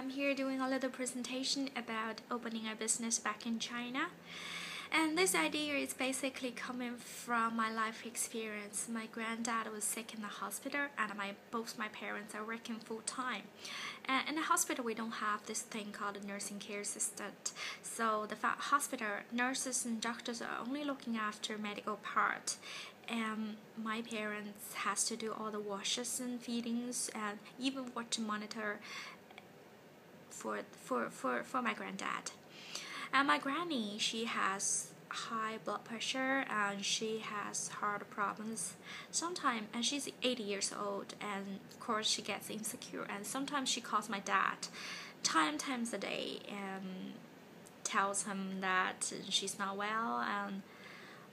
I'm here doing a little presentation about opening a business back in China. And this idea is basically coming from my life experience. My granddad was sick in the hospital, and both my parents are working full-time. And in the hospital, we don't have this thing called a nursing care assistant. So the hospital nurses and doctors are only looking after medical part. And my parents has to do all the washes and feedings, and even what to monitor for my granddad. And my granny, she has high blood pressure and she has heart problems sometimes, and she's 80 years old, and of course she gets insecure, and sometimes she calls my dad times a day and tells him that she's not well. And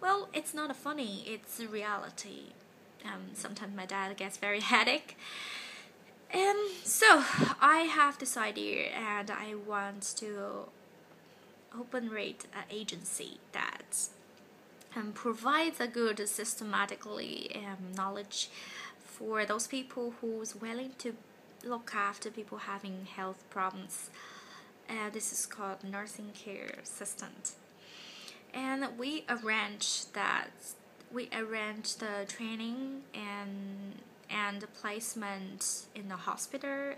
well, it's not funny, it's a reality. Sometimes my dad gets very headache. So I have this idea, and I want to operate an agency that provides a good systematically knowledge for those people who's willing to look after people having health problems. This is called nursing care assistant. And we arrange the training and the placement in the hospital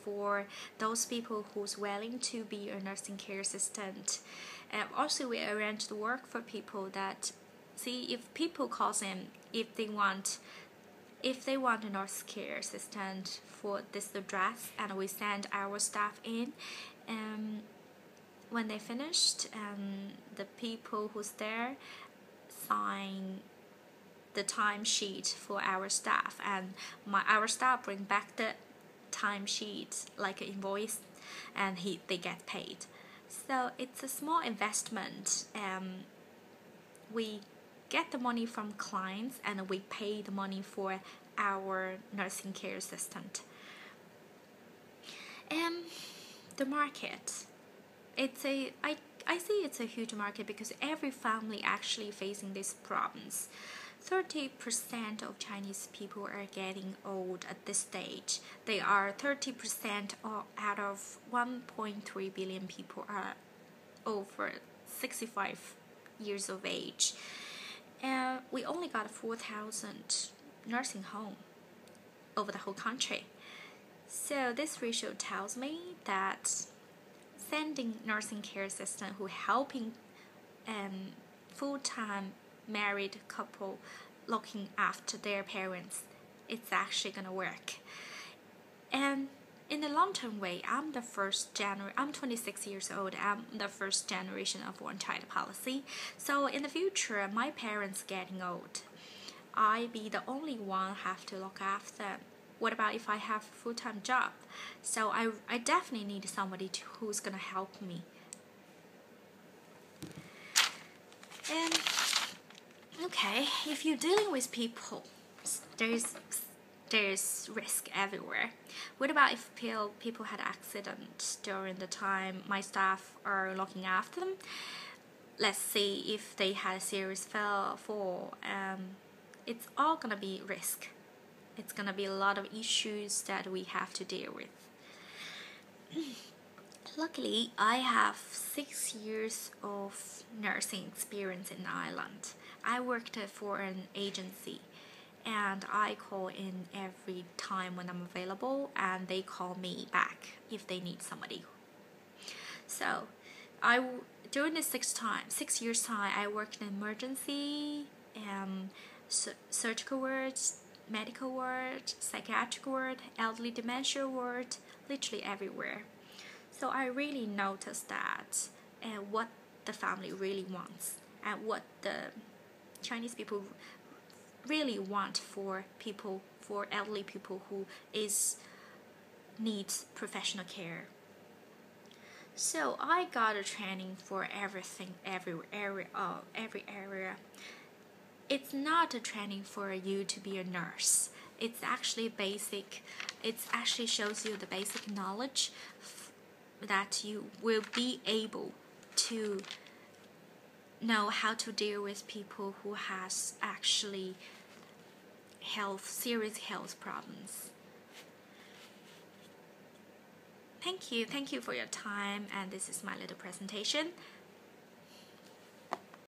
for those people who's willing to be a nursing care assistant. Also, we arrange the work for people that, see, if people calls in, if they want a nurse care assistant for this address, and we send our staff in. When they finished, the people who's there sign the timesheet for our staff, and our staff bring back the timesheet like an invoice, and they get paid. So it's a small investment. We get the money from clients, and we pay the money for our nursing care assistant. The market, I see it's a huge market because every family actually facing these problems. 30% of Chinese people are getting old at this stage. They are 30% out of 1.3 billion people are over 65 years of age. And we only got 4,000 nursing homes over the whole country. So this ratio tells me that sending nursing care assistant who helping full-time married couple looking after their parents, it's actually gonna work. And in the long-term way, I'm 26 years old. I'm the first generation of one-child policy. So in the future, my parents getting old, I be the only one have to look after them. What about if I have a full-time job? So I definitely need somebody who's gonna help me. And okay, if you're dealing with people, there's risk everywhere. What about if people had accidents during the time my staff are looking after them? Let's say if they had a serious fall, it's all gonna be risk. It's gonna be a lot of issues that we have to deal with. Luckily, I have 6 years of nursing experience in Ireland. I worked for an agency, and I call in every time when I'm available, and they call me back if they need somebody. So during the 6 years time, I worked in emergency, surgical wards, medical ward, psychiatric ward, elderly dementia ward, literally everywhere. So I really noticed that what the family really wants, and what the Chinese people really want for elderly people who needs professional care. So I got a training for everything, every area. It's not a training for you to be a nurse. It's actually basic. It actually shows you the basic knowledge that you will be able to know how to deal with people who has actually serious health problems. Thank you for your time, and this is my little presentation.